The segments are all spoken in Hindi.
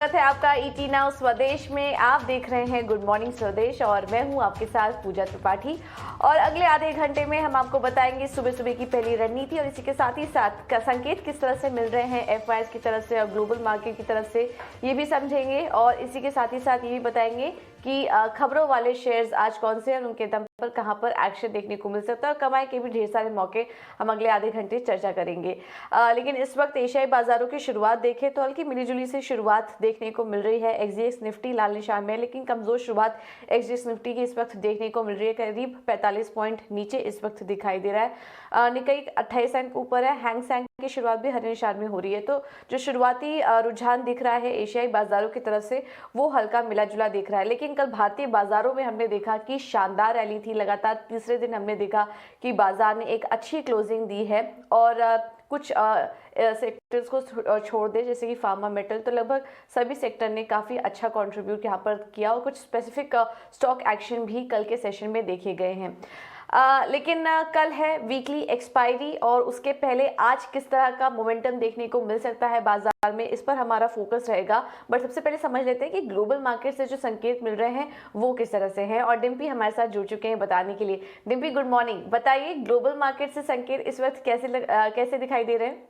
स्वागत है आपका ईटी नाउ स्वदेश में। आप देख रहे हैं गुड मॉर्निंग स्वदेश और मैं हूं आपके साथ पूजा त्रिपाठी। और अगले आधे घंटे में हम आपको बताएंगे सुबह सुबह की पहली रणनीति और इसी के साथ ही साथ संकेत किस तरह से मिल रहे हैं एफआईएस की तरफ से और ग्लोबल मार्केट की तरफ से, ये भी समझेंगे। और इसी के साथ ही ये भी बताएंगे कि खबरों वाले शेयर्स आज कौन से हैं, उनके दम पर कहां पर एक्शन देखने को मिल सकता है और कमाई के भी ढेर सारे मौके हम अगले आधे घंटे चर्चा करेंगे। लेकिन इस वक्त एशियाई बाजारों की शुरुआत देखें तो हल्की मिलीजुली से शुरुआत देखने को मिल रही है। एक्सजीएक्स निफ्टी लाल निशान में है, लेकिन कमजोर शुरुआत एक्सजीएक्स निफ्टी की इस वक्त देखने को मिल रही है। करीब 45 पॉइंट नीचे इस वक्त दिखाई दे रहा है। निकाई 28 अंक ऊपर है। हैंग सेंग की शुरुआत भी हरे निशान में हो रही है। तो जो शुरुआती रुझान दिख रहा है एशियाई बाजारों की तरफ से वो हल्का मिला जुला दिख रहा है। लेकिन कल भारतीय बाजारों में हमने देखा कि शानदार रैली थी। लगातार तीसरे दिन हमने देखा कि बाजार ने एक अच्छी क्लोजिंग दी है और कुछ सेक्टर्स को छोड़ दे जैसे कि फार्मा मेटल, तो लगभग सभी सेक्टर ने काफ़ी अच्छा कंट्रीब्यूट यहाँ पर किया और कुछ स्पेसिफिक स्टॉक एक्शन भी कल के सेशन में देखे गए हैं। लेकिन कल है वीकली एक्सपायरी और उसके पहले आज किस तरह का मोमेंटम देखने को मिल सकता है बाजार में, इस पर हमारा फोकस रहेगा। बट सबसे पहले समझ लेते हैं कि ग्लोबल मार्केट से जो संकेत मिल रहे हैं वो किस तरह से हैं। और डिम्पी हमारे साथ जुड़ चुके हैं बताने के लिए। डिम्पी गुड मॉर्निंग, बताइए ग्लोबल मार्केट से संकेत इस वक्त कैसे दिखाई दे रहे हैं?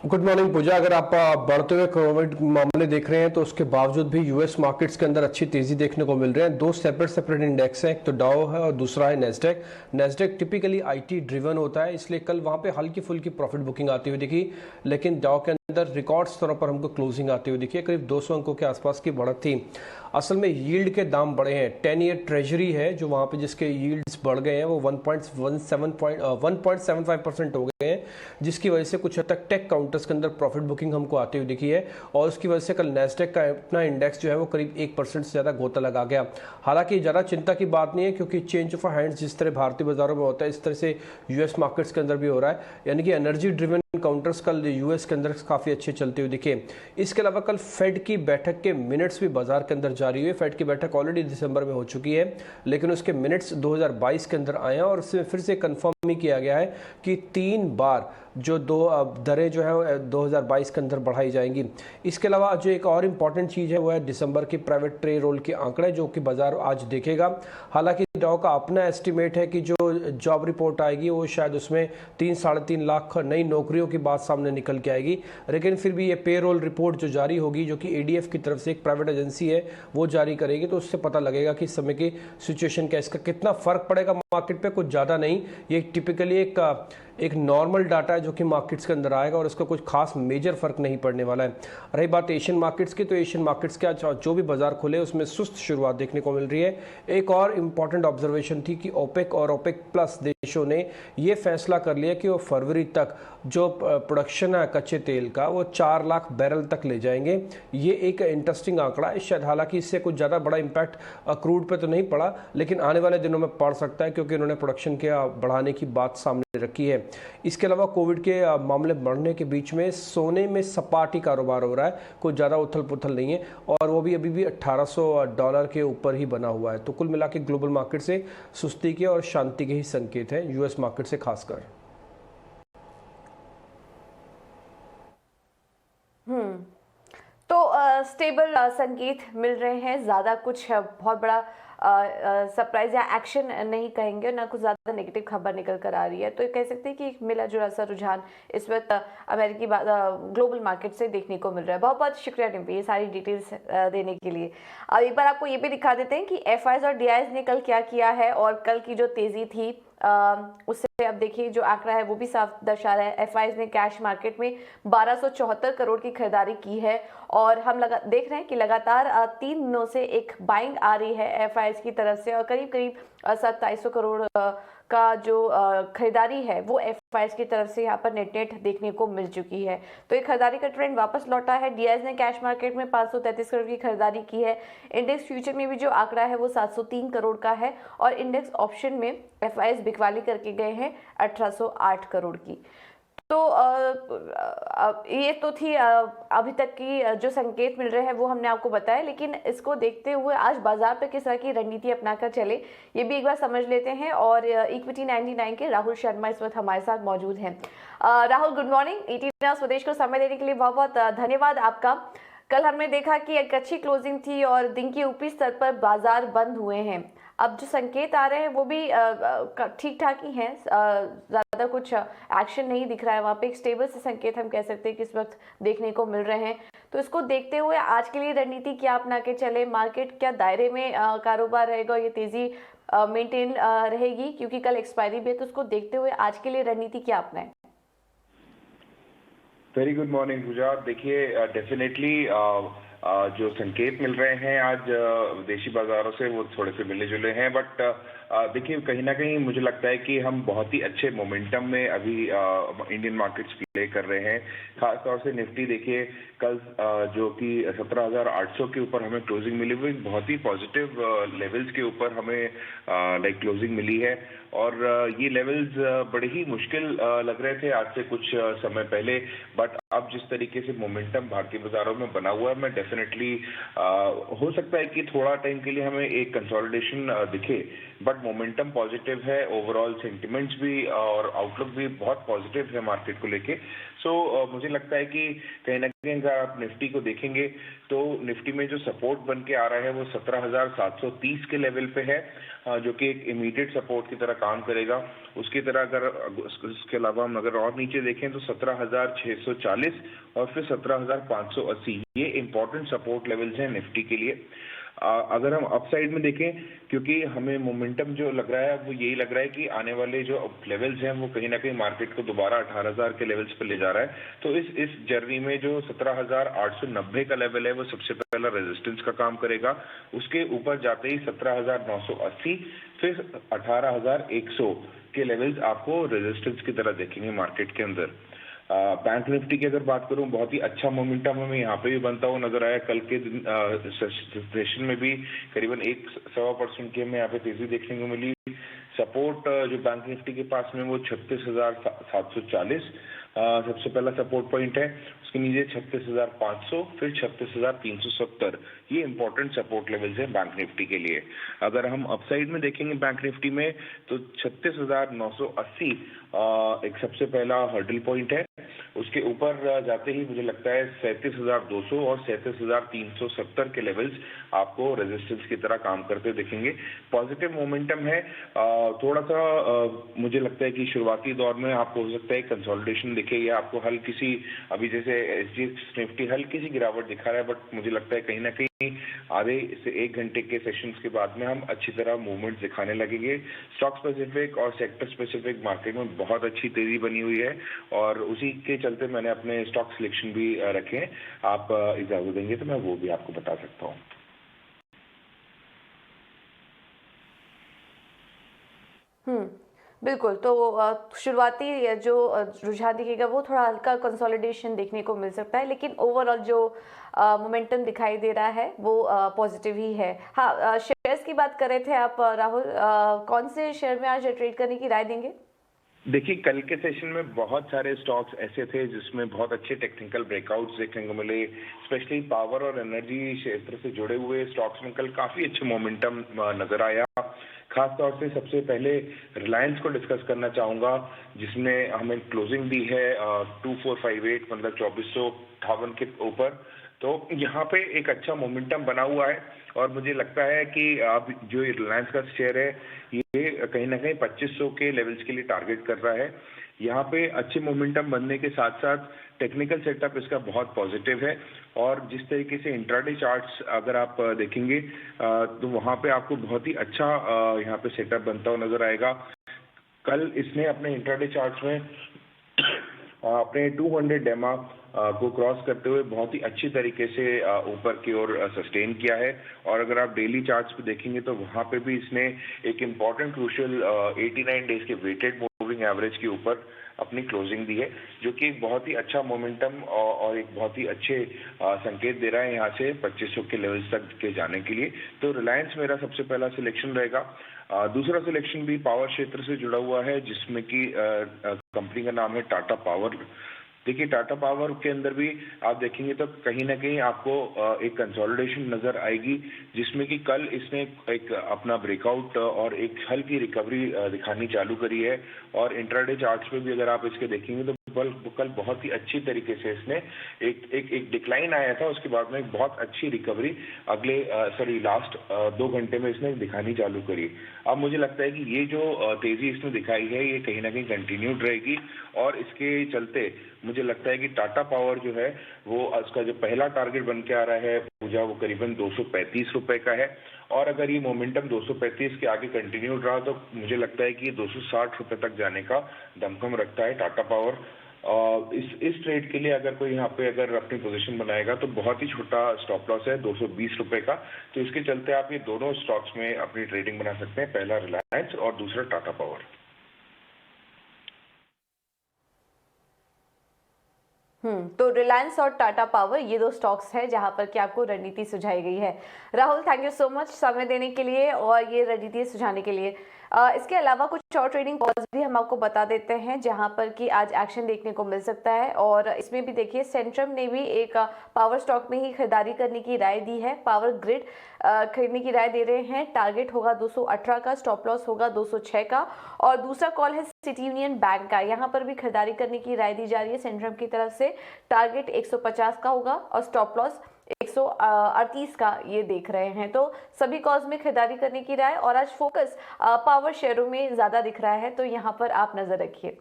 गुड मॉर्निंग पूजा। अगर आप बढ़ते हुए कोविड मामले देख रहे हैं तो उसके बावजूद भी यूएस मार्केट्स के अंदर अच्छी तेजी देखने को मिल रहे हैं। दो सेपरेट इंडेक्स हैं, एक तो डाउ है और दूसरा है Nasdaq. Nasdaq typically IT driven होता है, इसलिए कल वहां पे हल्की फुल्की प्रॉफिट बुकिंग आती हुई दिखी। लेकिन डाउ के अंदर रिकॉर्ड स्तरों पर हमको क्लोजिंग आती हुई दिखी है। करीब 200 अंकों के आसपास की बढ़त थी। असल में यील्ड के दाम बढ़े हैं। 10 ईयर ट्रेजरी है जो वहां पे जिसके यील्ड्स बढ़ गए हैं वो 1.75% हो गए हैं, जिसकी वजह से कुछ हद तक टेक काउंटर्स के अंदर प्रॉफिट बुकिंग हमको आती हुई दिखी है। और उसकी वजह से कल नेस्डेक का अपना इंडेक्स जो है वो करीब 1% से ज़्यादा गोता लगा गया। हालांकि ज़्यादा चिंता की बात नहीं है, क्योंकि चेंज ऑफ हैंड्स जिस तरह भारतीय बाजारों में होता है इस तरह से यूएस मार्केट्स के अंदर भी हो रहा है। यानी कि एनर्जी ड्रिवन काउंटर्स कल यूएस के अंदर काफ़ी अच्छे चलते हुए दिखे। इसके अलावा कल फेड की बैठक के मिनट्स भी बाजार के अंदर जारी हुए। फेड की बैठक ऑलरेडी दिसंबर में हो चुकी है, लेकिन उसके मिनट्स 2022 के अंदर आए हैं और उसमें फिर से कंफर्म ही किया गया है कि 3 बार जो दो दरें जो है 2022 के अंदर बढ़ाई जाएंगी। इसके अलावा जो एक और इम्पॉर्टेंट चीज़ है वो है दिसंबर की प्राइवेट पे रोल के आंकड़े, जो कि बाजार आज देखेगा। हालांकि डाउ का अपना एस्टिमेट है कि जो जॉब रिपोर्ट आएगी वो शायद उसमें 3-3.5 लाख नई नौकरियों की बात सामने निकल के आएगी। लेकिन फिर भी ये पे रोल रिपोर्ट जो जारी होगी, जो कि एडीएफ की तरफ से एक प्राइवेट एजेंसी है वो जारी करेगी, तो उससे पता लगेगा कि इस समय की सिचुएशन क्या, इसका कितना फर्क पड़ेगा मार्केट पे। कुछ ज़्यादा नहीं, ये टिपिकली एक नॉर्मल डाटा है जो कि मार्केट्स के अंदर आएगा और इसका कुछ खास मेजर फर्क नहीं पड़ने वाला है। रही बात एशियन मार्केट्स की, तो एशियन मार्केट्स के जो भी बाजार खुले उसमें सुस्त शुरुआत देखने को मिल रही है। एक और इम्पॉर्टेंट ऑब्जर्वेशन थी कि ओपेक और ओपेक प्लस देशों ने ये फैसला कर लिया कि वो फरवरी तक जो प्रोडक्शन है कच्चे तेल का वो 4 लाख बैरल तक ले जाएंगे। ये एक इंटरेस्टिंग आंकड़ा है शायद। हालांकि इससे कुछ ज़्यादा बड़ा इम्पैक्ट क्रूड पे तो नहीं पड़ा, लेकिन आने वाले दिनों में पड़ सकता है, क्योंकि उन्होंने प्रोडक्शन के बढ़ाने की बात सामने रखी है। इसके अलावा कोविड के मामले बढ़ने के बीच में सोने में सपाटी कारोबार हो रहा है, कुछ ज़्यादा उथल पुथल नहीं है और वो भी अभी भी $1800 के ऊपर ही बना हुआ है। तो कुल मिला के ग्लोबल मार्केट से सुस्ती के और शांति के ही संकेत हैं, यूएस मार्केट से खासकर। तो स्टेबल संकेत मिल रहे हैं। ज़्यादा कुछ बहुत बड़ा सरप्राइज या एक्शन नहीं कहेंगे, ना कुछ ज़्यादा नेगेटिव खबर निकल कर आ रही है। तो ये कह सकते हैं कि एक मिला जुला सा रुझान इस वक्त अमेरिकी ग्लोबल मार्केट से देखने को मिल रहा है। बहुत बहुत शुक्रिया डिम्पी ये सारी डिटेल्स देने के लिए। अब एक बार आपको ये भी दिखा देते हैं कि एफआईआईज और डीआईज ने कल क्या किया है और कल की जो तेज़ी थी उससे अब देखिए जो आंकड़ा है वो भी साफ दर्शा रहा है। एफआईआईज ने कैश मार्केट में 1274 करोड़ की खरीदारी की है और हम देख रहे हैं कि लगातार 3 दिनों से एक बाइंग आ रही है एफआईआईज की तरफ से और करीब 2700 करोड़ का जो खरीदारी है वो एफआईआईज की तरफ से यहाँ पर नेट देखने को मिल चुकी है। तो ये खरीदारी का ट्रेंड वापस लौटा है। डीआईएस ने कैश मार्केट में 533 करोड़ की खरीदारी की है। इंडेक्स फ्यूचर में भी जो आंकड़ा है वो 703 करोड़ का है और इंडेक्स ऑप्शन में एफआईआईज बिकवाली करके गए हैं 1808 करोड़ की। तो ये तो थी अभी तक की जो संकेत मिल रहे हैं वो हमने आपको बताया, लेकिन इसको देखते हुए आज बाजार पे किस तरह की रणनीति अपनाकर चले ये भी एक बार समझ लेते हैं। और इक्विटी 99 के राहुल शर्मा इस वक्त हमारे साथ मौजूद हैं। Rahul, good morning. 18 स्वदेश को समय देने के लिए बहुत बहुत धन्यवाद आपका। कल हमने देखा कि एक अच्छी क्लोजिंग थी और दिन के ऊपरी स्तर पर बाजार बंद हुए हैं। अब जो संकेत आ रहे हैं वो भी ठीक ठाक ही हैं, ज़्यादा कुछ एक्शन नहीं दिख रहा है वहाँ पे। एक स्टेबल से संकेत हम कह सकते हैं कि इस वक्त देखने को मिल रहे हैं। तो इसको देखते हुए आज के लिए रणनीति क्या अपना के चले? मार्केट क्या दायरे में कारोबार रहेगा, ये तेज़ी मेंटेन रहेगी? क्योंकि कल एक्सपायरी भी है, तो उसको देखते हुए आज के लिए रणनीति क्या अपनाएं? वेरी गुड मॉर्निंग पूजा। देखिए, डेफिनेटली जो संकेत मिल रहे हैं आज विदेशी बाजारों से वो थोड़े से मिले जुले हैं, बट देखिए कहीं ना कहीं मुझे लगता है कि हम बहुत ही अच्छे मोमेंटम में अभी इंडियन मार्केट्स प्ले कर रहे हैं। खासतौर से निफ्टी देखिए कल जो कि 17,800 के ऊपर हमें क्लोजिंग मिली हुई, बहुत ही पॉजिटिव लेवल्स के ऊपर हमें लाइक क्लोजिंग मिली है। और ये लेवल्स बड़े ही मुश्किल लग रहे थे आज से कुछ समय पहले, बट अब जिस तरीके से मोमेंटम भारतीय बाजारों में बना हुआ है, मैं डेफिनेटली हो सकता है कि थोड़ा टाइम के लिए हमें एक कंसोलिडेशन दिखे, बट मोमेंटम पॉजिटिव है। ओवरऑल सेंटिमेंट्स भी और आउटलुक भी बहुत पॉजिटिव है मार्केट को लेके। सो मुझे लगता है कि कहीं ना कहीं अगर आप निफ्टी को देखेंगे तो निफ्टी में जो सपोर्ट बन के आ रहा है वो 17,730 के लेवल पे है, जो कि एक इमीडिएट सपोर्ट की तरह काम करेगा। उसकी तरह अगर उसके अलावा हम अगर और नीचे देखें तो 17,640 और फिर 17,580 ये इंपॉर्टेंट सपोर्ट लेवल्स हैं निफ्टी के लिए। अगर हम अपसाइड में देखें, क्योंकि हमें मोमेंटम जो लग रहा है वो यही लग रहा है कि आने वाले जो लेवल्स हैं वो कहीं ना कहीं मार्केट को दोबारा 18,000 के लेवल्स पर ले जा रहा है। तो इस जर्नी में जो 17,890 का लेवल है वो सबसे पहला रेजिस्टेंस का काम करेगा। उसके ऊपर जाते ही 17,980 फिर 18,100 के लेवल्स आपको रेजिस्टेंस की तरह देखेंगे मार्केट के अंदर। बैंक निफ्टी की अगर बात करूं, बहुत ही अच्छा मोमेंटम हमें यहाँ पे भी बनता हुआ नजर आया। कल के सेशन में भी करीबन 1-1.25% की हमें यहाँ पे तेजी देखने को मिली। सपोर्ट जो बैंक निफ्टी के पास में वो 36,740 सबसे पहला सपोर्ट पॉइंट है। उसके नीचे 36,500 फिर 36,370 ये इंपॉर्टेंट सपोर्ट लेवल्स हैं बैंक निफ्टी के लिए। अगर हम अपसाइड में देखेंगे बैंक निफ्टी में तो 36,980 एक सबसे पहला हर्डल पॉइंट है। उसके ऊपर जाते ही मुझे लगता है 37,200 और 37,370 के लेवल्स आपको रेजिस्टेंस की तरह काम करते दिखेंगे। पॉजिटिव मोमेंटम है। थोड़ा सा मुझे लगता है कि शुरुआती दौर में आपको हो सकता है कंसोलिडेशन दिखे या आपको हल्की सी, अभी जैसे एसजीएक्स निफ्टी हल्की सी गिरावट दिखा रहा है, बट मुझे लगता है कहीं ना कहीं आधे से 1 घंटे के सेशंस के बाद में हम अच्छी तरह मूवमेंट दिखाने लगेंगे। स्टॉक स्पेसिफिक और सेक्टर स्पेसिफिक मार्केट में बहुत अच्छी तेजी बनी हुई है और उसी के चलते मैंने अपने स्टॉक सिलेक्शन भी रखे हैं। आप इजाजत देंगे तो मैं वो भी आपको बता सकता हूँ। बिल्कुल। तो शुरुआती जो रुझान दिखेगा वो थोड़ा हल्का कंसोलिडेशन देखने को मिल सकता है, लेकिन ओवरऑल जो मोमेंटम दिखाई दे रहा है वो पॉजिटिव ही है। हाँ, शेयर्स की बात कर रहे थे आप राहुल, कौन से शेयर में आज ट्रेड करने की राय देंगे? देखिए, कल के सेशन में बहुत सारे स्टॉक्स ऐसे थे जिसमें बहुत अच्छे टेक्निकल ब्रेकआउट्स देखने को मिले। स्पेशली पावर और एनर्जी क्षेत्र से जुड़े हुए स्टॉक्स में कल काफी अच्छे मोमेंटम नजर आया। खासतौर से सबसे पहले रिलायंस को डिस्कस करना चाहूंगा, जिसमें हमें क्लोजिंग दी है 2458 मतलब 2458 के ऊपर। तो यहाँ पे एक अच्छा मोमेंटम बना हुआ है और मुझे लगता है कि अब जो रिलायंस का शेयर है ये कहीं ना कहीं 2500 के लेवल्स के लिए टारगेट कर रहा है। यहाँ पे अच्छे मोमेंटम बनने के साथ साथ टेक्निकल सेटअप इसका बहुत पॉजिटिव है और जिस तरीके से इंट्राडे चार्ट्स अगर आप देखेंगे तो वहाँ पे आपको बहुत ही अच्छा यहाँ पे सेटअप बनता हुआ नजर आएगा। कल इसने अपने इंट्राडे चार्ट्स में अपने 200 डेमा को क्रॉस करते हुए बहुत ही अच्छी तरीके से ऊपर की ओर सस्टेन किया है। और अगर आप डेली चार्ट्स पे देखेंगे तो वहाँ पे भी इसने एक इम्पॉर्टेंट क्रूशियल 89 डेज के वेटेड मूविंग एवरेज के ऊपर अपनी क्लोजिंग दी है, जो कि एक बहुत ही अच्छा मोमेंटम और एक बहुत ही अच्छे संकेत दे रहा है यहाँ से 2500 के लेवल्स तक के जाने के लिए। तो रिलायंस मेरा सबसे पहला सिलेक्शन रहेगा। दूसरा सिलेक्शन भी पावर क्षेत्र से जुड़ा हुआ है, जिसमें कि कंपनी का नाम है टाटा पावर। देखिए, टाटा पावर के अंदर भी आप देखेंगे तो कहीं ना कहीं आपको एक कंसोलिडेशन नजर आएगी, जिसमें कि कल इसने एक अपना ब्रेकआउट और एक हल्की रिकवरी दिखानी चालू करी है। और इंट्राडे चार्ट्स पे भी अगर आप इसके देखेंगे तो कल बहुत ही अच्छी तरीके से इसने एक डिक्लाइन आया था, उसके बाद में एक बहुत अच्छी रिकवरी लास्ट 2 घंटे में इसने दिखानी चालू करी। अब मुझे लगता है कि ये जो तेजी इसने दिखाई है ये कहीं ना कहीं कंटिन्यूड रहेगी, और इसके चलते मुझे लगता है कि टाटा पावर जो है वो उसका जो पहला टारगेट बन के आ रहा है पूजा, वो करीबन 235 रुपए का है। और अगर ये मोमेंटम 235 के आगे कंटिन्यूड रहा तो मुझे लगता है कि ये 260 रुपए तक जाने का दमखम रखता है टाटा पावर। इस ट्रेड के लिए अगर कोई यहाँ पे अगर अपनी पोजीशन बनाएगा तो बहुत ही छोटा स्टॉप लॉस है 220 रुपए का। तो इसके चलते आप ये दोनों स्टॉक्स में अपनी ट्रेडिंग बना सकते हैं, पहला रिलायंस और दूसरा टाटा पावर। तो रिलायंस और टाटा पावर ये 2 स्टॉक्स हैं जहां पर कि आपको रणनीति सुझाई गई है। Rahul, thank you so much समय देने के लिए और ये रणनीति सुझाने के लिए। इसके अलावा कुछ और ट्रेडिंग कॉल्स भी हम आपको बता देते हैं जहां पर कि आज एक्शन देखने को मिल सकता है। और इसमें भी देखिए, सेंट्रम ने भी एक पावर स्टॉक में ही खरीदारी करने की राय दी है। पावर ग्रिड खरीदने की राय दे रहे हैं। टारगेट होगा 218 का, स्टॉप लॉस होगा 206 का। और दूसरा कॉल है सिटी यूनियन बैंक का, यहाँ पर भी खरीदारी करने की राय दी जा रही है सेंट्रम की तरफ से। टारगेट 150 का होगा और स्टॉप लॉस 138 का ये देख रहे हैं। तो सभी कॉल्स में खरीदारी करने की राय, और आज फोकस पावर शेयरों में ज्यादा दिख रहा है, तो यहाँ पर आप नजर रखिए।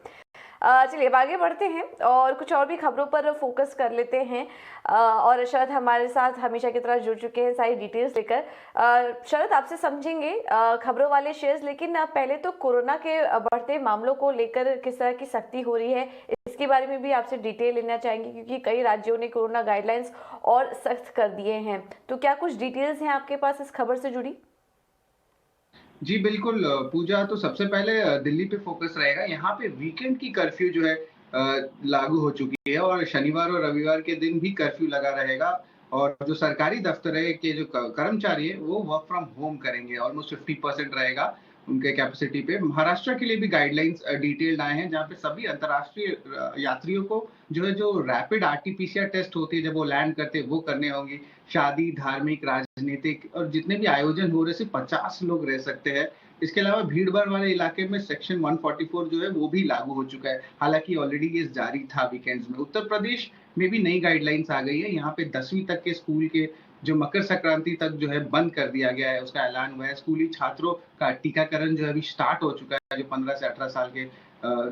चलिए अब आगे बढ़ते हैं और कुछ और भी खबरों पर फोकस कर लेते हैं। और शरद हमारे साथ हमेशा की तरह जुड़ चुके हैं सारी डिटेल्स लेकर। शरद, आपसे समझेंगे खबरों वाले शेयर्स, लेकिन पहले तो कोरोना के बढ़ते मामलों को लेकर किस तरह की सख्ती हो रही है इसके बारे में भी आपसे डिटेल लेना चाहेंगे, क्योंकि कई राज्यों ने कोरोना गाइडलाइंस और सख्त कर दिए हैं। तो क्या कुछ डिटेल्स हैं आपके पास इस खबर से जुड़ी? जी बिल्कुल पूजा, तो सबसे पहले दिल्ली पे फोकस रहेगा। यहाँ पे वीकेंड की कर्फ्यू जो है लागू हो चुकी है और शनिवार और रविवार के दिन भी कर्फ्यू लगा रहेगा। और जो सरकारी दफ्तर है के जो कर्मचारी है वो वर्क फ्रॉम होम करेंगे, ऑलमोस्ट 50% रहेगा उनके कैपेसिटी पे। महाराष्ट्र के लिए भी गाइडलाइंस डिटेल्ड आए हैं, जहाँ पे सभी अंतर्राष्ट्रीय यात्रियों को जो रैपिड आरटीपीसीआर टेस्ट होती है जब वो लैंड करते हैं वो करने होंगी। शादी, धार्मिक, राजनीतिक और जितने भी आयोजन हो रहे सिर्फ 50 लोग रह सकते हैं। इसके अलावा भीड़-भाड़ वाले इलाके में सेक्शन 144 जो है वो भी लागू हो चुका है। हालांकि ऑलरेडी ये जारी था वीकेंड्स में। उत्तर प्रदेश में भी नई गाइडलाइंस आ गई है। यहाँ पे 10वीं तक के स्कूल के जो मकर संक्रांति तक जो है बंद कर दिया गया है, उसका ऐलान हुआ है। स्कूली छात्रों का टीकाकरण जो है अभी स्टार्ट हो चुका है, जो 15 से 18 साल के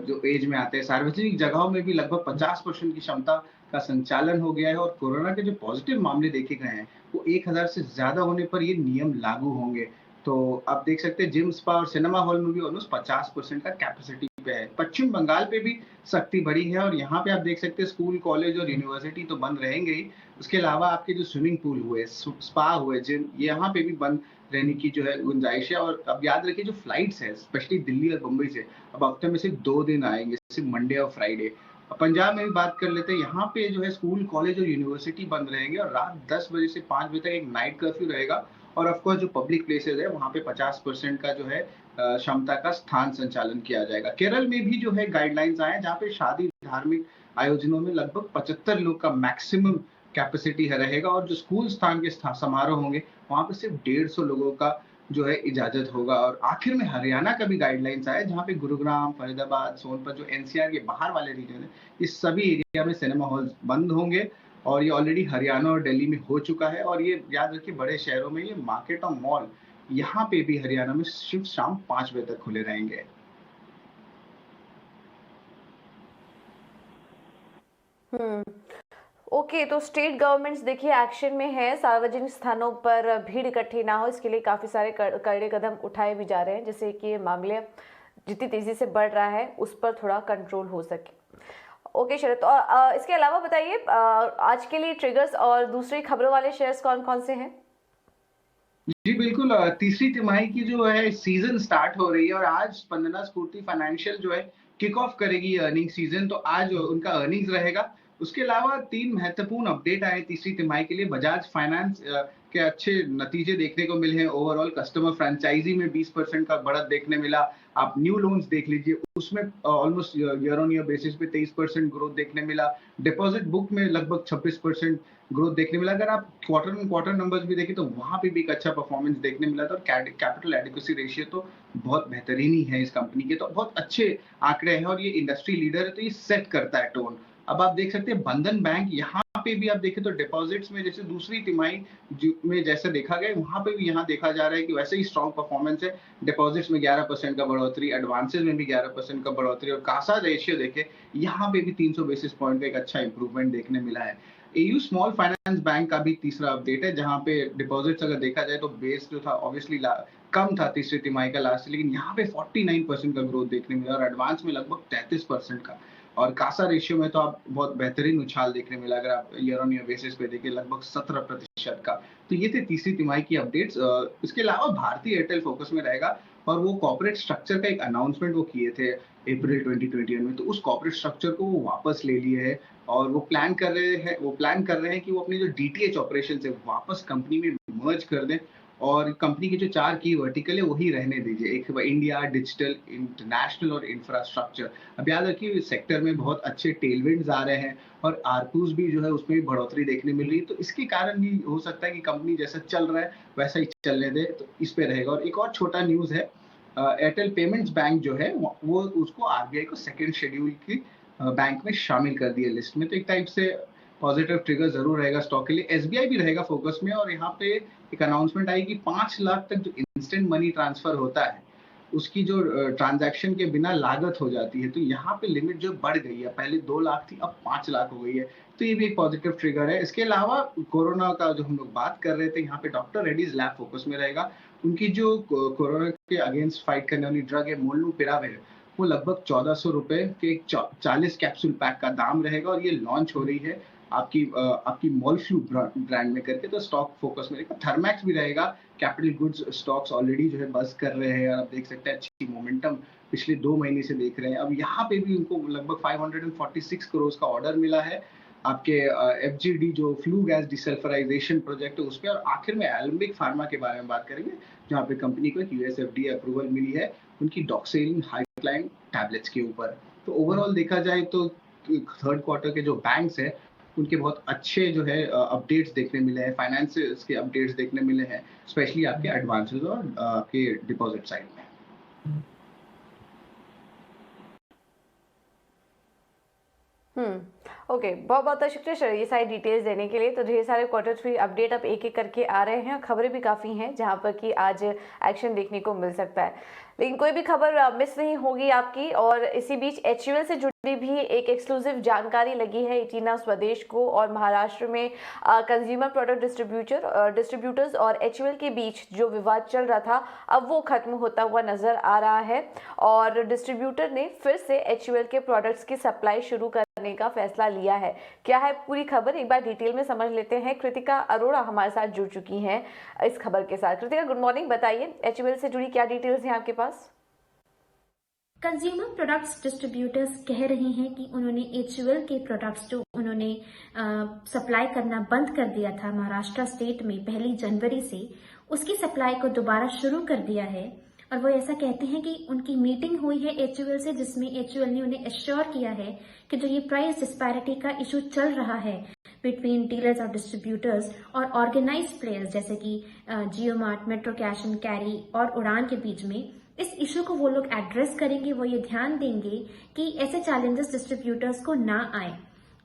जो एज में आते हैं। सार्वजनिक जगहों में भी लगभग 50% की क्षमता का संचालन हो गया है। और कोरोना के जो पॉजिटिव मामले देखे गए हैं वो 1000 से ज्यादा होने पर ये नियम लागू होंगे। तो आप देख सकते हैं जिम, स्पा और सिनेमा हॉल में भी ऑलमोस्ट 50% का कैपेसिटी पे है। पश्चिम बंगाल पे भी सख्ती बढ़ी है और यहाँ पे आप देख सकते हैं स्कूल, कॉलेज और यूनिवर्सिटी तो बंद रहेंगे ही। उसके अलावा आपके जो स्विमिंग पूल हुए, स्पा हुए, जिम, यहाँ पे भी बंद रहने की जो है गुंजाइश है। और अब याद रखिए जो फ्लाइट्स है स्पेशली दिल्ली और मुंबई से अब हफ्ते में सिर्फ 2 दिन आएंगे, सिर्फ मंडे और फ्राइडे। पंजाब में भी बात कर लेते हैं, यहाँ पे जो है स्कूल, कॉलेज और यूनिवर्सिटी बंद रहेंगे और रात 10 बजे से 5 बजे तक एक नाइट कर्फ्यू रहेगा। और ऑफकोर्स जो पब्लिक प्लेसेस है वहाँ पे 50% का जो है क्षमता का स्थान संचालन किया जाएगा। केरल में भी जो है गाइडलाइंस आए हैं, जहाँ पे शादी, धार्मिक आयोजनों में लगभग 75 लोग का मैक्सिमम कैपेसिटी है रहेगा। और जो स्कूल स्थान के समारोह होंगे वहाँ पे सिर्फ 150 लोगों का जो है इजाजत होगा। और आखिर में हरियाणा का भी गाइडलाइंस आया, जहाँ पे गुरुग्राम, फरीदाबाद, सोनभद्र जो एनसीआर के बाहर वाले रीजन है, इस सभी एरिया में सिनेमा हॉल बंद होंगे। और ये ऑलरेडी हरियाणा और दिल्ली में हो चुका है। और ये याद रखिए बड़े शहरों में ये मार्केट और मॉल यहाँ पे भी हरियाणा में सिर्फ शाम 5 बजे तक खुले रहेंगे। ओके, तो स्टेट गवर्नमेंट्स देखिए एक्शन में है। सार्वजनिक स्थानों पर भीड़ इकट्ठी ना हो, इसके लिए काफी सारे कड़े कदम उठाए भी जा रहे हैं, जैसे कि ये मामले जितनी तेजी से बढ़ रहा है उस पर थोड़ा कंट्रोल हो सके। ओके शरद, तो इसके अलावा बताइए आज के लिए ट्रिगर्स और दूसरी खबरों वाले शेयर्स कौन कौन से हैं? जी बिल्कुल, तीसरी तिमाही की जो है सीजन स्टार्ट हो रही है और आज स्पंदना स्फूर्ति फाइनेंशियल जो है किक ऑफ करेगी अर्निंग सीजन, तो आज उनका अर्निंग्स रहेगा। उसके अलावा 3 महत्वपूर्ण अपडेट आए तीसरी तिमाही के लिए। बजाज फाइनेंस के अच्छे नतीजे देखने को मिले हैं। ओवरऑल कस्टमर फ्रेंचाइजी में 20% का बढ़त देखने मिला। आप न्यू लोन्स देख लीजिए, उसमें almost year on year basis पे 23% ग्रोथ देखने मिला। डिपॉजिट बुक में लगभग 26% ग्रोथ देखने मिला। अगर आप क्वार्टर ऑन क्वार्टर नंबर्स भी देखें तो वहां पे भी एक अच्छा परफॉर्मेंस देखने मिला था। और कैपिटल एडिक्वेसी रेशियो तो बहुत बेहतरीन ही है इस कंपनी के, तो बहुत अच्छे आंकड़े हैं और ये इंडस्ट्री लीडर है, तो ये सेट करता है टोन। अब आप देख सकते हैं बंधन बैंक, यहाँ पे भी आप देखें तो डिपॉजिट्स में जैसे दूसरी तिमाही में जैसे देखा गया, वहां पे भी यहाँ देखा जा रहा है कि वैसे ही स्ट्रॉन्ग परफॉर्मेंस है। डिपॉजिट्स में 11% का बढ़ोतरी, एडवांसेस में भी 11% का बढ़ोतरी, और कासा रेशियो देखे यहाँ पे भी 300 बेसिस पॉइंट का एक अच्छा इंप्रूवमेंट देखने मिला है। एयू स्मॉल फाइनेंस बैंक का भी तीसरा अपडेट है, जहां पे डिपॉजिट्स अगर देखा जाए तो बेस जो था ऑब्वियसली कम था तीसरी तिमाही का लास्ट, लेकिन यहाँ पे 49% का ग्रोथ देखने मिला और एडवांस में लगभग 33% का। और कासा रेशियो में तो आप बहुत बेहतरीन उछाल देखने मिला, अगर आप ईयर ऑन ईयर बेसिस पे देखिए लगभग 17% का। तो ये थे तीसरी तिमाही की अपडेट्स। इसके अलावा भारतीय एयरटेल फोकस में रहेगा और वो कॉर्पोरेट स्ट्रक्चर का एक अनाउंसमेंट वो किए थे अप्रैल 2021 में, तो उस कॉर्पोरेट स्ट्रक्चर को वो वापस ले लिए है और वो प्लान कर रहे हैं कि वो अपनी जो डीटीएच ऑपरेशन है वापस कंपनी में मर्ज कर दें और कंपनी के जो 4 की वर्टिकल है वही रहने दीजिए। एक इंडिया, डिजिटल, इंटरनेशनल और इंफ्रास्ट्रक्चर। अब याद रखिए इस सेक्टर में बहुत अच्छे टेलविंड्स आ रहे हैं और आरपूस भी जो है उसमें भी बढ़ोतरी देखने मिल रही है, तो इसके कारण भी हो सकता है कि कंपनी जैसा चल रहा है वैसा ही चलने दे, तो इस पे रहेगा। और एक और छोटा न्यूज है, एयरटेल पेमेंट्स बैंक जो है वो उसको आरबीआई को सेकेंड शेड्यूल की बैंक में शामिल कर दिया लिस्ट में, तो एक टाइप से पॉजिटिव ट्रिगर जरूर रहेगा स्टॉक के लिए। एसबीआई भी रहेगा फोकस में और यहाँ पे एक अनाउंसमेंट आई कि 5 लाख तक जो इंस्टेंट मनी ट्रांसफर होता है उसकी जो ट्रांजैक्शन के बिना लागत हो जाती है, तो यहाँ पे लिमिट जो बढ़ गई है, पहले 2 लाख थी अब 5 लाख हो गई है, तो ये भी एक पॉजिटिव ट्रिगर है। इसके अलावा कोरोना का जो हम लोग बात कर रहे थे, यहाँ पे डॉक्टर रेड्डीज लैब फोकस में रहेगा। उनकी जो कोरोना के अगेंस्ट फाइट करने वाली ड्रग है मोलनूपिराविर, वो लगभग 1400 रुपए के एक 40 कैप्सूल पैक का दाम रहेगा और ये लॉन्च हो रही है आपकी मॉलफ्लू ब्रांड में करके, तो स्टॉक फोकस में रहेगा। थर्मैक्स भी रहेगा। कैपिटल गुड्स स्टॉक्स ऑलरेडी जो है बस कर रहे हैं और आप देख सकते हैं अच्छी मोमेंटम पिछले 2 महीने से देख रहे हैं। अब यहाँ पे भी उनको लगभग 546 करोड़ का ऑर्डर मिला है आपके एफजीडी जो फ्लू गैस डिसल्फराइजेशन प्रोजेक्ट है उस पर। और आखिर में एलेम्बिक फार्मा के बारे में बात करेंगे, जहाँ पे कंपनी को एक यूएसएफडीए अप्रूवल मिली है उनकी डॉक्सेलिन हाइक्लाइन टैबलेट्स के ऊपर। तो ओवरऑल देखा जाए तो थर्ड क्वार्टर के जो बैंक्स है उनके बहुत अच्छे जो है अपडेट्स देखने मिले हैं, फाइनेंस के अपडेट्स देखने मिले हैं, स्पेशली आपके एडवांसेस और आपके डिपॉजिट साइड में। ओके, बहुत बहुत शुक्रिया सर ये सारी डिटेल्स देने के लिए। तो ढेर सारे क्वार्टर 3 अपडेट अब एक एक करके आ रहे हैं, खबरें भी काफ़ी हैं जहां पर कि आज एक्शन देखने को मिल सकता है, लेकिन कोई भी खबर मिस नहीं होगी आपकी। और इसी बीच एचयूएल से जुड़ी भी एक एक्सक्लूसिव जानकारी लगी है इटीना स्वदेश को, और महाराष्ट्र में कंज्यूमर प्रोडक्ट डिस्ट्रीब्यूटर्स और एचयूएल के बीच जो विवाद चल रहा था अब वो खत्म होता हुआ नजर आ रहा है और डिस्ट्रीब्यूटर ने फिर से एचयूएल के प्रोडक्ट्स की सप्लाई शुरू करने का फैसला लिया है। क्या है पूरी खबर, एक बार डिटेल में समझ लेते हैं। कृतिका अरोड़ा हमारे साथ जुड़ चुकी हैं इस खबर के साथ। कृतिका, गुड मॉर्निंग, बताइए एचयूएल से जुड़ी क्या डिटेल्स हैं आपके पास? कंज्यूमर प्रोडक्ट्स डिस्ट्रीब्यूटर्स कह रहे हैं कि उन्होंने एचयूएल के प्रोडक्ट्स जो उन्होंने सप्लाई करना बंद कर दिया था महाराष्ट्र स्टेट में 1 जनवरी से, उसकी सप्लाई को दोबारा शुरू कर दिया है। और वो ऐसा कहते हैं कि उनकी मीटिंग हुई है एचयूएल से, जिसमें एचयूएल ने उन्हें एश्योर किया है कि जो ये प्राइस डिस्पैरिटी का इशू चल रहा है बिटवीन डीलर्स और डिस्ट्रीब्यूटर्स और ऑर्गेनाइज्ड प्लेयर्स जैसे कि Jio mart, metro cash and carry और उड़ान के बीच में, इस इशू को वो लोग एड्रेस करेंगे। वो ये ध्यान देंगे कि ऐसे चैलेंजेस डिस्ट्रीब्यूटर्स को ना आए।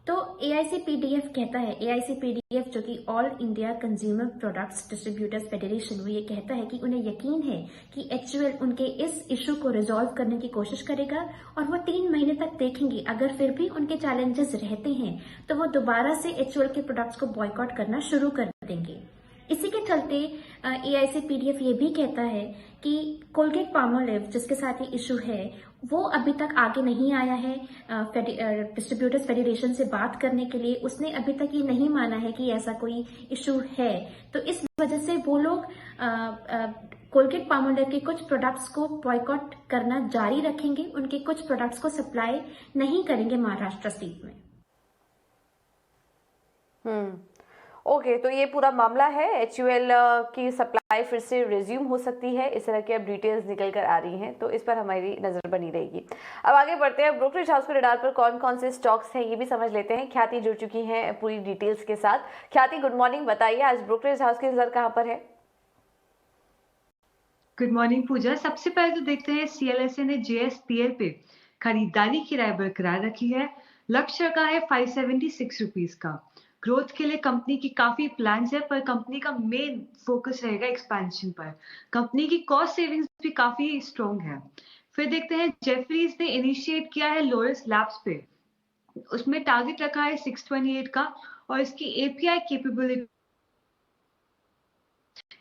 तो एआईसीपीडीएफ कहता है, एआईसीपीडीएफ जो कि all India consumer products distributors federation, वो ये कहता है कि उन्हें यकीन है कि एचयूएल उनके इस इशू को रिजॉल्व करने की कोशिश करेगा और वो 3 महीने तक देखेंगे। अगर फिर भी उनके चैलेंजेस रहते हैं तो वो दोबारा से एचयूएल के प्रोडक्ट्स को बॉयकॉट करना शुरू कर देंगे। इसी के चलते एआईसीपीडीएफ ये भी कहता है कि कोलगेट पाल्मोलिव जिसके साथ ये इशू है वो अभी तक आगे नहीं आया है डिस्ट्रीब्यूटर्स फेडरेशन से बात करने के लिए। उसने अभी तक ये नहीं माना है कि ऐसा कोई इशू है, तो इस वजह से वो लोग कोलगेट पाल्मोलिव के कुछ प्रोडक्ट्स को बॉयकॉट करना जारी रखेंगे, उनके कुछ प्रोडक्ट्स को सप्लाई नहीं करेंगे महाराष्ट्र स्टेट में। ओके, तो ये पूरा मामला है। HUL की सप्लाई फिर से रिज्यूम हो सकती है, इस तरह की अब डिटेल्स निकल कर आ रही हैं, तो इस पर हमारी नजर बनी रहेगी। अब आगे बढ़ते हैं, ब्रोकरेज हाउस के रडार पर कौन कौन से स्टॉक्स हैं ये भी समझ लेते हैं। ख्याति जुड़ चुकी हैं पूरी डिटेल्स के साथ। ख्याति, गुड मॉर्निंग, बताइए आज ब्रोकरेज हाउस की नजर कहाँ पर है? गुड मॉर्निंग पूजा। सबसे पहले तो देखते हैं CLSA ने JSPL पे खरीदारी की राय बरकरार रखी है। लक्ष्य रखा है 576 रुपीज का। ग्रोथ के लिए कंपनी की काफी प्लान्स है, पर कंपनी का मेन फोकस रहेगा एक्सपेंशन पर। कंपनी की कॉस्ट सेविंग्स भी काफी स्ट्रॉन्ग है। फिर देखते हैं जेफरीज ने इनिशिएट किया है लोरस लैब्स पे, उसमें टारगेट रखा है 628 का और इसकी API कैपेबिलिटी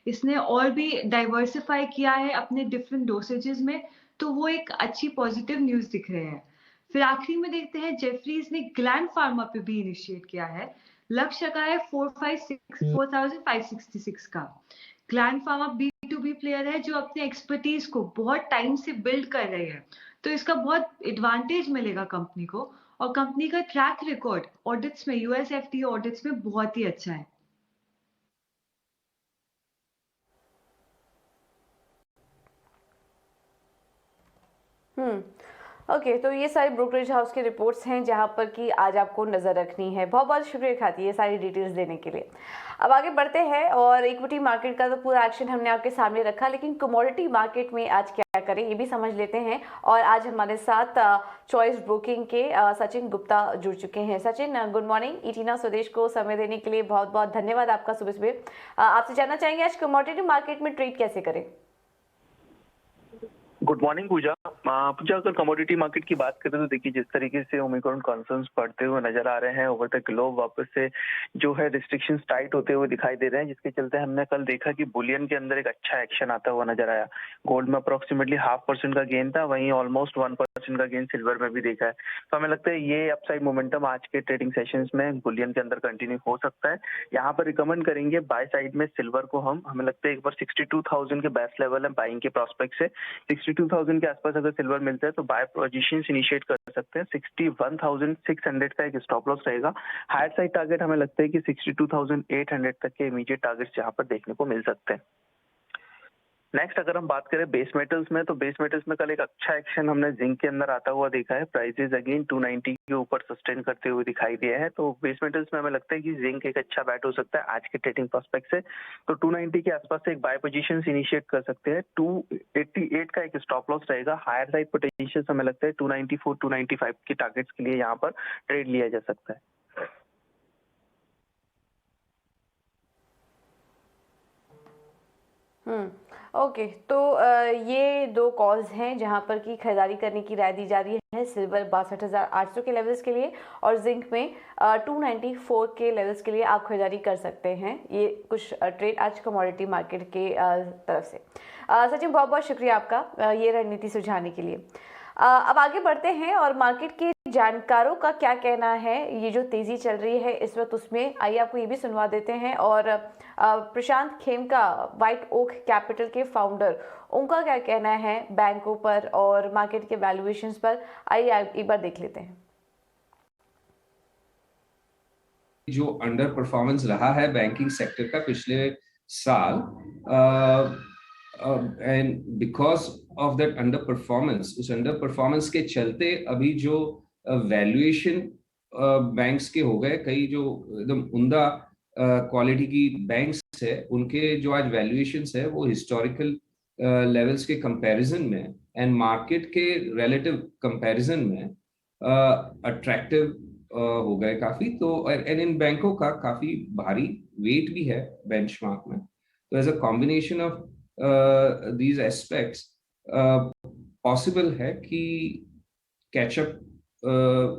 इसने और भी डाइवर्सिफाई किया है अपने डिफरेंट डोसेजेस में, तो वो एक अच्छी पॉजिटिव न्यूज दिख रहे हैं। फिर आखिरी में देखते हैं जेफरीज ने ग्लैंड फार्मा पे भी इनिशिएट किया है। लक्ष्य का है 4566 का। ग्लैंड फार्मा B2B प्लेयर है जो अपने एक्सपर्टीज को बहुत टाइम से बिल्ड कर रहे हैं, तो इसका बहुत एडवांटेज मिलेगा कंपनी को। और कंपनी का ट्रैक रिकॉर्ड ऑडिट्स में, US FDA ऑडिट्स में बहुत ही अच्छा है। ओके, तो ये सारी ब्रोकरेज हाउस की रिपोर्ट्स हैं जहां पर कि आज आपको नज़र रखनी है। बहुत बहुत शुक्रिया ख्याति ये सारी डिटेल्स देने के लिए। अब आगे बढ़ते हैं, और इक्विटी मार्केट का तो पूरा एक्शन हमने आपके सामने रखा, लेकिन कमोडिटी मार्केट में आज क्या करें ये भी समझ लेते हैं। और आज हमारे साथ चॉइस ब्रोकिंग के सचिन गुप्ता जुड़ चुके हैं। Sachin, good morning. इटीना स्वदेश को समय देने के लिए बहुत बहुत धन्यवाद आपका सुबह सुबह। आपसे जानना चाहेंगे आज कमोडिटी मार्केट में ट्रेड कैसे करें? गुड मॉर्निंग पूजा। अगर कमोडिटी मार्केट की बात करें तो देखिए जिस तरीके से ओमिक्रॉन कॉन्सर्न्स बढ़ते हुए नजर आ रहे हैं ओवर द ग्लोब, वापस से जो है रिस्ट्रिक्शंस टाइट होते हुए दिखाई दे रहे हैं, जिसके चलते हमने कल देखा कि बुलियन के अंदर एक अच्छा एक्शन आता हुआ नजर आया। गोल्ड में अप्रोक्सीमेटली 0.5% का गेन था, वहीं ऑलमोस्ट 1% का गेन सिल्वर में भी देखा है। तो हमें लगता है ये अपसाइड मोमेंटम आज के ट्रेडिंग सेशंस में बुलियन के अंदर कंटिन्यू हो सकता है। यहाँ पर रिकमेंड करेंगे बाय साइड में सिल्वर को हमें लगता है एक बार 62,000 के बेस्ट लेवल है बाइंग के प्रोस्पेक्ट से। 62,000 के आसपास अगर सिल्वर मिलता है तो बाय पोजीशंस इनिशिएट कर सकते हैं। 61,600 का एक स्टॉप लॉस रहेगा। हायर साइड टारगेट हमें लगता है कि 62,800 तक के इमीडिएट टारगेट्स यहाँ पर देखने को मिल सकते हैं। नेक्स्ट अगर हम बात करें बेस मेटल्स में, तो बेस मेटल्स में कल एक अच्छा एक्शन हमने जिंक के अंदर आता हुआ देखा है। प्राइसेस अगेन 290 के ऊपर सस्टेन करते हुए दिखाई दिए हैं। तो बेस मेटल्स में हमें लगता है कि जिंक एक अच्छा बैट हो सकता है आज के ट्रेडिंग प्रोस्पेक्ट से। तो 290 के आसपास से एक बाय पोजीशन इनिशिएट कर सकते हैं। 288 का एक स्टॉप लॉस रहेगा। हायर साइड पोटेंशियल हमें लगता है 294 295 के टारगेट्स के लिए यहाँ पर ट्रेड लिया जा सकता है। ओके, तो ये दो कॉल्स हैं जहां पर की खरीदारी करने की राय दी जा रही है। सिल्वर 62,800 के लेवल्स के लिए और जिंक में 294 के लेवल्स के लिए आप खरीदारी कर सकते हैं। ये कुछ ट्रेड आज कमोडिटी मार्केट के तरफ से। सचिन, बहुत बहुत शुक्रिया आपका ये रणनीति सुझाने के लिए। अब आगे बढ़ते हैं और मार्केट के जानकारों का क्या कहना है, ये जो तेजी चल रही है इस वक्त उसमें, आइए आपको ये भी सुनवा देते हैं। और प्रशांत खेमका, व्हाइट ओक कैपिटल के फाउंडर, उनका क्या कहना है बैंकों पर और मार्केट के वैल्यूएशंस पर, आइए एक बार देख लेते हैं। जो अंडर परफॉर्मेंस रहा है बैंकिंग सेक्टर का पिछले साल, and because of that under performance, उस अंडर परफॉर्मेंस के चलते अभी जो वैल्यूएशन बैंक्स के हो गए, कई जो एकदम उम्दा क्वालिटी की बैंक्स है उनके जो आज वैल्यूएशंस है वो हिस्टोरिकल लेवल्स के कंपैरिजन में एंड मार्केट के रिलेटिव कंपैरिजन में अट्रैक्टिव हो गए काफी। तो एंड इन बैंकों का काफी भारी वेट भी है बेंचमार्क में। तो as a combination of these aspects possible है कि कैचअप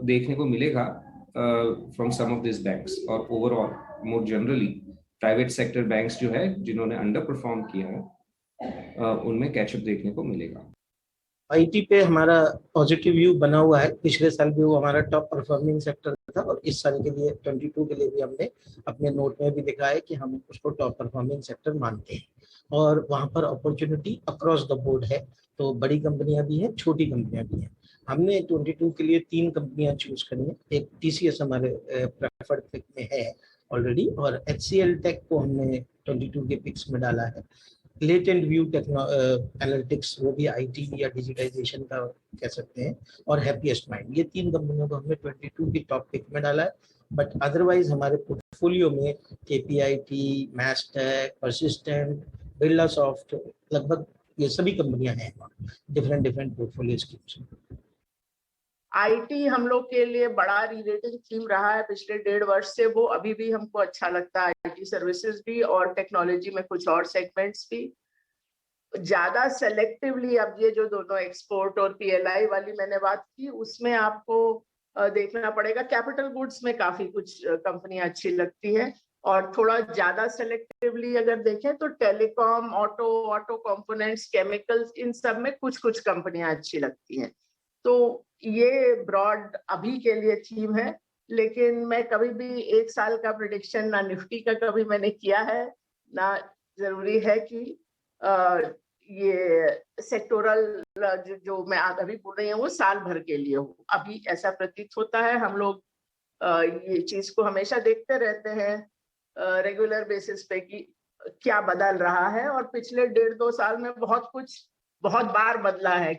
देखने को मिलेगा from some of this banks. और overall more generally private sector banks जो है जिन्होंने अंडर परफॉर्म किया है उनमें कैचअप देखने को मिलेगा। आईटी पे हमारा पॉजिटिव व्यू बना हुआ है। पिछले साल भी वो हमारा टॉप परफॉर्मिंग सेक्टर था और इस साल के लिए 22 के लिए भी हमने अपने नोट में भी लिखा है कि हम उसको टॉप परफॉर्मिंग सेक्टर मानते हैं। और वहाँ पर अपॉर्चुनिटी अक्रॉस द बोर्ड है। तो बड़ी कंपनियां भी हैं, छोटी कंपनियां भी हैं। हमने 22 के लिए 3 कंपनियां चूज करी हैं। एक TCS हमारे प्रेफर्ड पिक में है ऑलरेडी, और HCL टेक को हमने 22 के पिक्स में डाला है। लेटेंट व्यू एनालिटिक्स, वो भी IT या डिजिटाइजेशन का कह सकते हैं, और हैप्पीएस्ट माइंड, ये 3 कंपनियों को हमने 22 की टॉप पिक में डाला है। बट अदरवाइज हमारे पोर्टफोलियो में KPIT, Mastek, persistent, Birla soft, लगभग ये सभी कंपनियां हैं डिफरेंट पोर्टफोलियो स्कीम्स। IT हम लोग के लिए बड़ा रिलेटिव थीम रहा है पिछले 1.5 वर्ष से, वो अभी भी हमको अच्छा लगता है। IT सर्विसेज भी और टेक्नोलॉजी में कुछ और सेगमेंट्स भी। ज्यादा सेलेक्टिवली अब ये जो दोनों एक्सपोर्ट और PLI वाली मैंने बात की, उसमें आपको देखना पड़ेगा। कैपिटल गुड्स में काफी कुछ कंपनियां अच्छी लगती है, और थोड़ा ज्यादा सेलेक्टिवली अगर देखें तो टेलीकॉम, ऑटो कंपोनेंट्स, केमिकल्स, इन सब में कुछ कुछ कंपनियां अच्छी लगती हैं। तो ये ब्रॉड अभी के लिए थीम है, लेकिन मैं कभी भी 1 साल का प्रेडिक्शन ना निफ्टी का कभी मैंने किया है, ना जरूरी है कि ये सेक्टोरल जो मैं अभी बोल रही हूँ वो साल भर के लिए हो। अभी ऐसा प्रतीत होता है। हम लोग ये चीज को हमेशा देखते रहते हैं रेगुलर बेसिस पे कि क्या बदल रहा है, और पिछले 1.5-2 साल में बहुत कुछ बहुत बार बदला है।